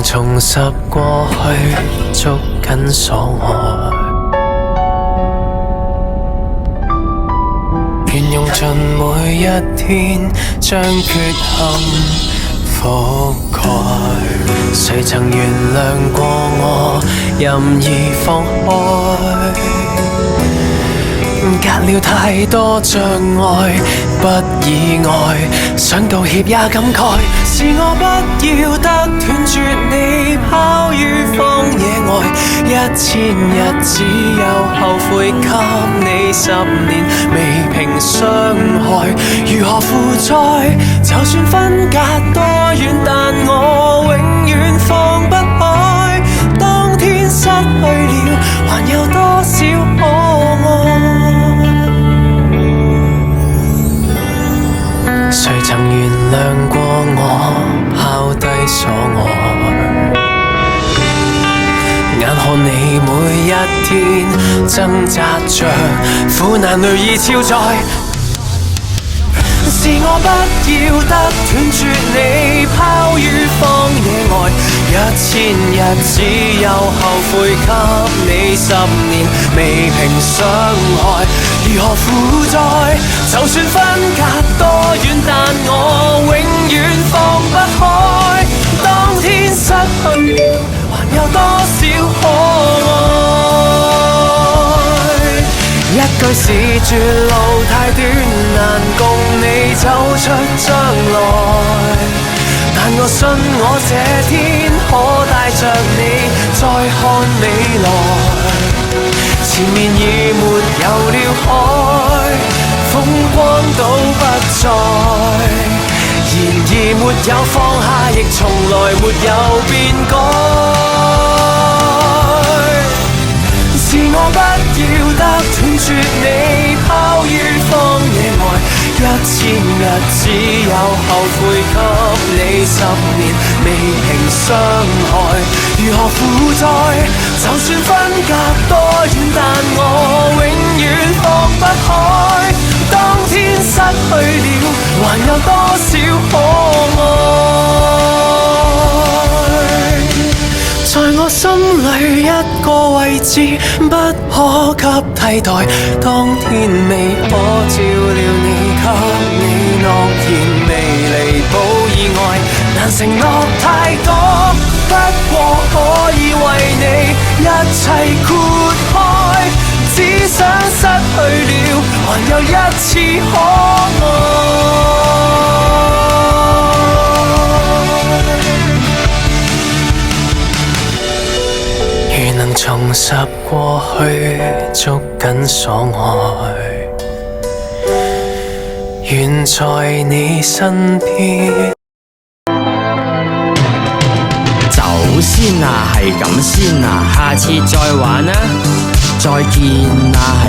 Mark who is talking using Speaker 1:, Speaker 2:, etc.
Speaker 1: 能重拾過去，捉緊所愛。願用盡每一天，將缺陷覆蓋。誰曾原諒過我，任意放開？隔了太多障礙，不意外，想道歉也感慨。是我不要得斷絕你，拋於荒野外。1000日只有後悔，給你10年未平傷害。如何負載？就算分隔多遠，但我永遠放不開。當天失去了，還有多少可愛？誰曾原諒過我，拋低所愛？眼看你每一天掙扎着，苦難淚已超載。是我不要得斷絕你，拋於荒野外。1000日只有後悔，給你10年未平傷害。如何負載？就算分隔多遠，但我永遠放不開。當天失去了，還有多少可愛？一句是絕路太短，難共你走出將來。但我信我這天可帶着你再看未來。前面已沒有了海，風光都不再。然而沒有放下，亦從來沒有變改。是我不要得斷絕你，拋於荒野外。1000日只有後悔，給你10年未平傷害。如何負載？就算分隔多遠，但我永遠放不開。當天失去了，還有多少可愛？在我心裏一個位置，不可給替代。當天未可照料你，給你諾言未彌補意外。難承諾太多，不過可以為你一切豁開。只想失去了，還有一次可愛。如能重拾過去，捉緊所愛，願在你身邊。
Speaker 2: 走先啊，係咁先啊，下次再玩啊，再見啊，係。